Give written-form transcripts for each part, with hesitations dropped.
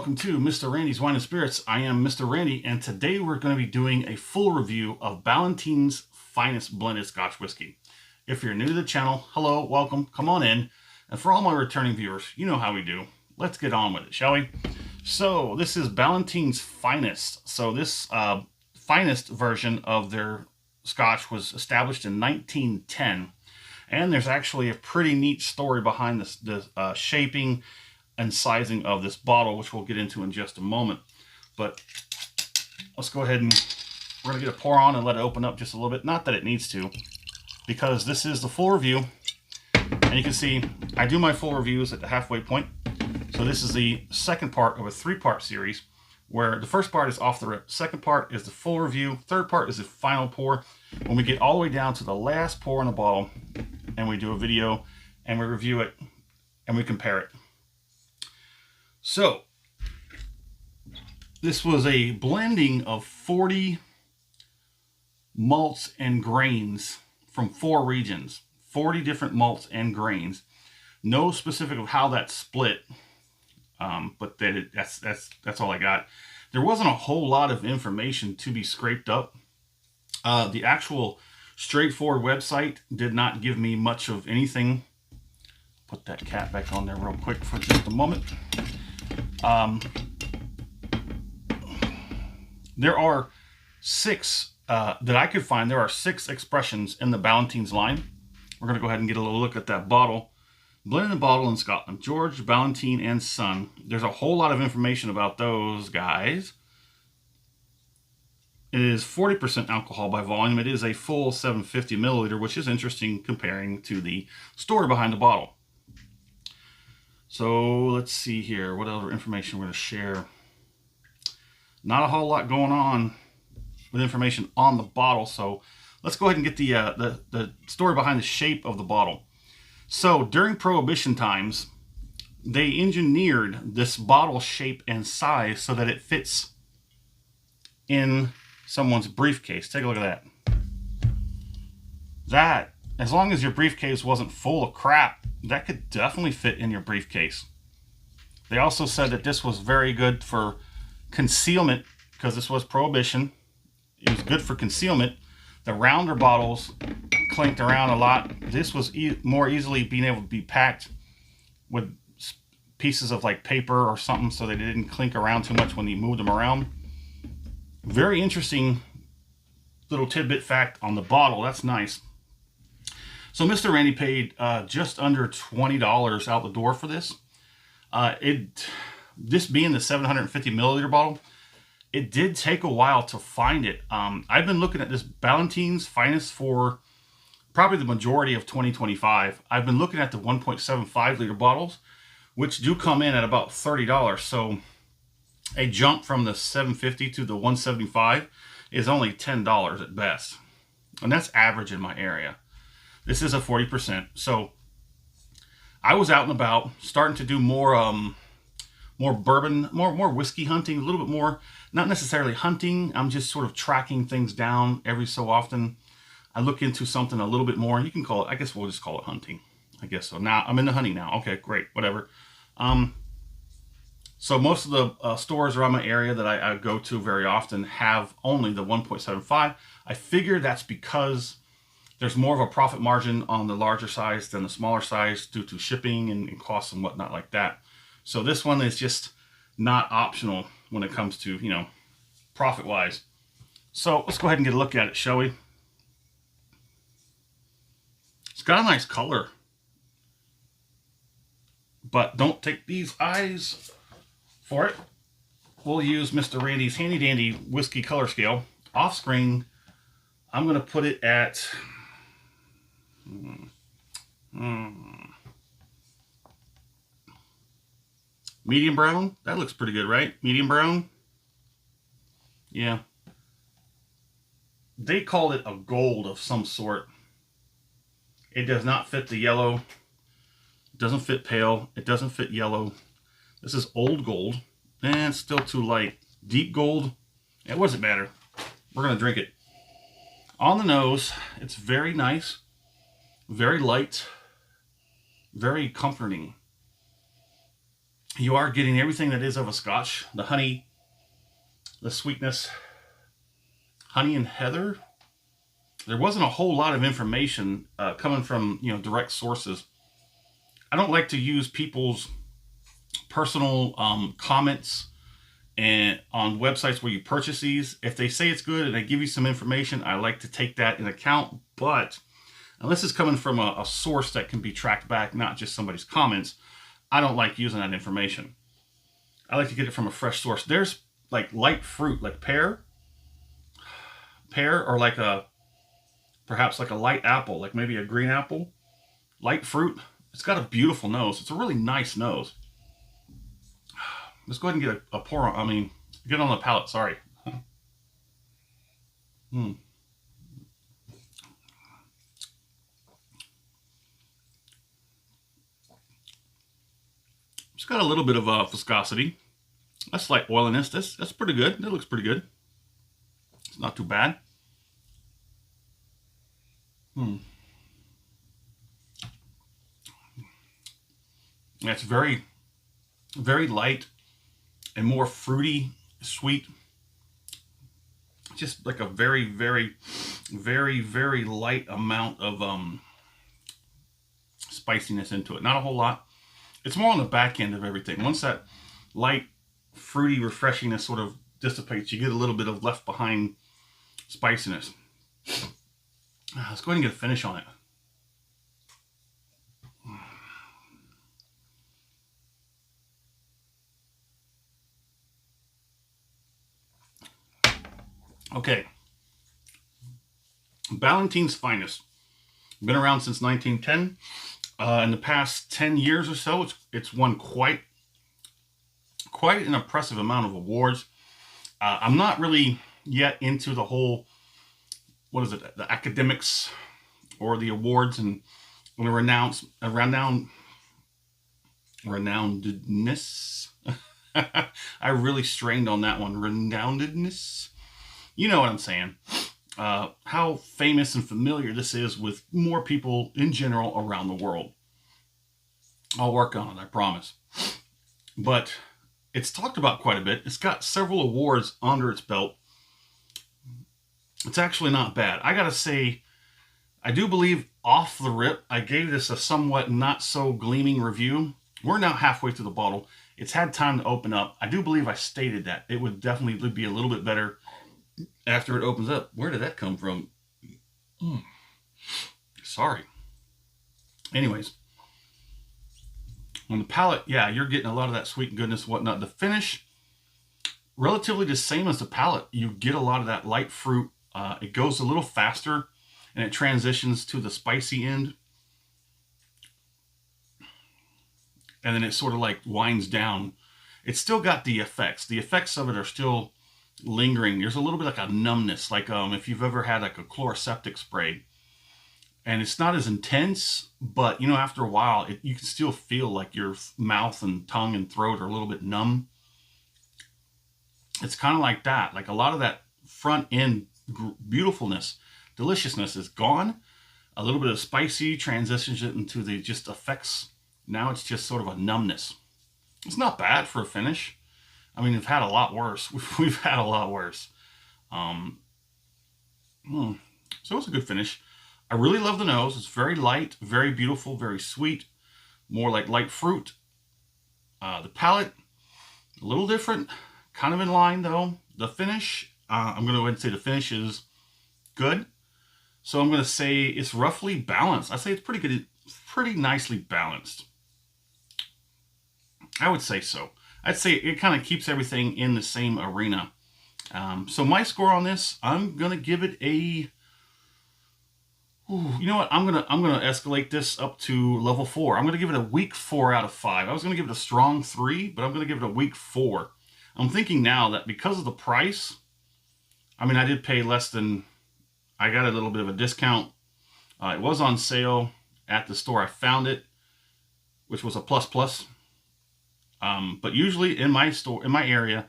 welcome to Mr. Randy's Wine and Spirits. I am Mr. Randy, and today we're going to be doing a full review of Ballantine's finest blended Scotch whiskey. If you're new to the channel, hello, welcome, come on in. And for all my returning viewers, you know how we do. Let's get on with it, shall we? So this is Ballantine's finest. So this finest version of their Scotch was established in 1910. And there's actually a pretty neat story behind the shaping and sizing of this bottle, which we'll get into in just a moment. But let's go ahead and we're going to get a pour on and let it open up just a little bit. Not that it needs to, because this is the full review. And you can see I do my full reviews at the halfway point. So this is the second part of a three-part series, where the first part is off the rip. Second part is the full review. Third part is the final pour. When we get all the way down to the last pour in the bottle, and we do a video, and we review it, and we compare it. So, this was a blending of 40 malts and grains from 4 regions. 40 different malts and grains. No specific of how that's split, but that's all I got. There wasn't a whole lot of information to be scraped up. The actual straightforward website did not give me much of anything. Put that cap back on there real quick for just a moment. There are 6 that I could find. There are 6 expressions in the Ballantine's line. We're going to go ahead and get a little look at that bottle. Blended in bottle in Scotland, George Ballantine and Son. There's a whole lot of information about those guys. It is 40% alcohol by volume. It is a full 750 milliliter, which is interesting comparing to the story behind the bottle. So let's see here. What other information we're going to share? Not a whole lot going on with information on the bottle. So let's go ahead and get the story behind the shape of the bottle. So during Prohibition times, they engineered this bottle shape and size so that it fits in someone's briefcase. Take a look at that. That, as long as your briefcase wasn't full of crap, that could definitely fit in your briefcase. They also said that this was very good for concealment, because this was Prohibition. It was good for concealment. The rounder bottles clinked around a lot. This was more easily being able to be packed with pieces of like paper or something, so they didn't clink around too much when you moved them around. Very interesting little tidbit fact on the bottle. That's nice. So Mr. Randy paid just under $20 out the door for this. This being the 750 milliliter bottle, it did take a while to find it. I've been looking at this Ballantine's finest for probably the majority of 2025. I've been looking at the 1.75 liter bottles, which do come in at about $30. So a jump from the 750 to the 175 is only $10 at best. And that's average in my area. This is a 40%. So I was out and about, starting to do more bourbon, more whiskey hunting, a little bit more, not necessarily hunting. I'm just sort of tracking things down every so often. I look into something a little bit more. You can call it, I guess we'll just call it hunting. I guess so. Now I'm into hunting now. Okay, great, whatever. So most of the stores around my area that I go to very often have only the 1.75. I figure that's because there's more of a profit margin on the larger size than the smaller size due to shipping and costs and whatnot like that. So this one is just not optional when it comes to, you know, profit-wise. So let's go ahead and get a look at it, shall we? It's got a nice color. But don't take these eyes for it. We'll use Mr. Randy's handy-dandy whiskey color scale. Off-screen, I'm going to put it at medium brown. That looks pretty good, right? Medium brown. Yeah. They called it a gold of some sort. It does not fit the yellow. It doesn't fit pale. It doesn't fit yellow. This is old gold. And it's still too light. Deep gold. It doesn't matter. We're going to drink it. On the nose, it's very nice. Very light. Very comforting. you are getting everything that is of a Scotch. The honey, the sweetness, honey and heather. There wasn't a whole lot of information coming from, direct sources. I don't like to use people's personal comments and on websites where you purchase these. If they say it's good and they give you some information, I like to take that into account. But unless it's coming from a source that can be tracked back, not just somebody's comments, I don't like using that information. I like to get it from a fresh source. There's like light fruit, like pear, or like perhaps like a light apple, like maybe a green apple, light fruit. It's got a beautiful nose. It's a really nice nose. Let's go ahead and get a pour on, get on the palate, sorry. It's got a little bit of viscosity. A slight oiliness. That's pretty good. That looks pretty good. It's not too bad. It's very, very light and more fruity, sweet. Just like a very, very, very, very light amount of spiciness into it. Not a whole lot. It's more on the back end of everything. Once that light, fruity refreshingness sort of dissipates, you get a little bit of left behind spiciness. Let's go ahead and get a finish on it. Okay, Ballantine's Finest. Been around since 1910. In the past 10 years or so, it's won quite an impressive amount of awards. I'm not really yet into the whole, the academics or the awards and the renownedness. I really strained on that one. Renownedness. You know what I'm saying. How famous and familiar this is with more people in general around the world. I'll work on it, I promise. But it's talked about quite a bit. It's got several awards under its belt. It's actually not bad. I gotta say, I do believe off the rip, I gave this a somewhat not so gleaming review. We're now halfway through the bottle. It's had time to open up. I do believe I stated that it would definitely be a little bit better after it opens up. Where did that come from? Sorry. Anyways, on the palate, yeah, you're getting a lot of that sweet goodness and whatnot. The finish, relatively the same as the palate. You get a lot of that light fruit. It goes a little faster and it transitions to the spicy end. And then it sort of like winds down. It's still got the effects. The effects of it are still lingering. There's a little bit like a numbness, like if you've ever had like a chloroseptic spray, and it's not as intense, but after a while you can still feel like your mouth and tongue and throat are a little bit numb. It's kind of like that. Like a lot of that front end beautifulness, deliciousness is gone. A little bit of spicy transitions it into the just effects. Now it's just sort of a numbness. It's not bad for a finish. We've had a lot worse. We've had a lot worse. So it's a good finish. I really love the nose. It's very light, very beautiful, very sweet. More like light fruit. The palate, a little different. Kind of in line though. The finish, I'm going to go ahead and say the finish is good. So I'm going to say it's roughly balanced. I say it's pretty good, pretty nicely balanced. I would say so. I'd say it kind of keeps everything in the same arena. So my score on this, I'm gonna give it a. You know what? I'm gonna escalate this up to level 4. I'm gonna give it a weak 4 out of 5. I was gonna give it a strong 3, but I'm gonna give it a weak 4. I'm thinking now that because of the price, I did pay less than. I got a little bit of a discount. It was on sale at the store I found it, which was a plus. But usually in my store, in my area,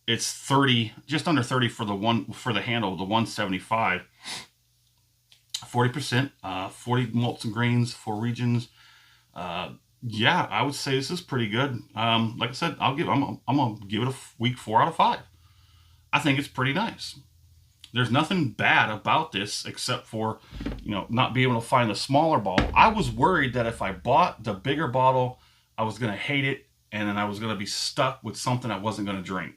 it's 30, just under 30 for the handle, the 175. 40%, 40 malts and grains, 4 regions. Yeah, I would say this is pretty good. Like I said, I'm gonna give it a weak 4 out of 5. I think it's pretty nice. There's nothing bad about this except for, not being able to find the smaller bottle. I was worried that if I bought the bigger bottle, I was gonna hate it, and then I was gonna be stuck with something I wasn't gonna drink.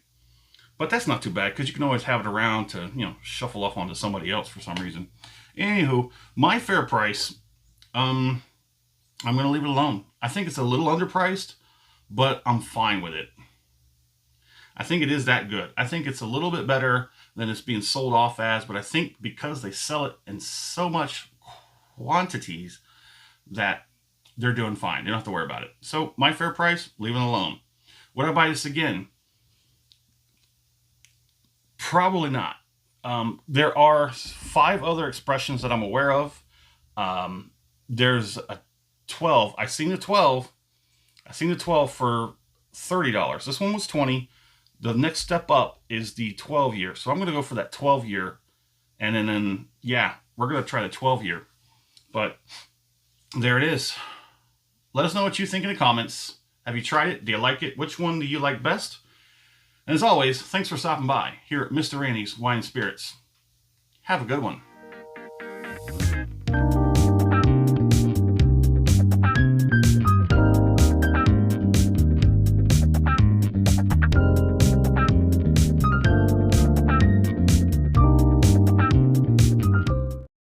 But that's not too bad because you can always have it around to, shuffle off onto somebody else for some reason. Anywho, my fair price, um, I'm going to leave it alone. I think it's a little underpriced, but I'm fine with it. I think it is that good. I think it's a little bit better than it's being sold off as, but I think because they sell it in so much quantities that they're doing fine. They don't have to worry about it. So my fair price, leave it alone. Would I buy this again? Probably not. There are 5 other expressions that I'm aware of. There's a 12. I seen the 12 for $30. This one was 20. The next step up is the 12 year. So I'm going to go for that 12 year. And then yeah, we're going to try the 12 year. But there it is. Let us know what you think in the comments. Have you tried it? Do you like it? Which one do you like best? And as always, thanks for stopping by here at Mr. Randy's Wine and Spirits. Have a good one.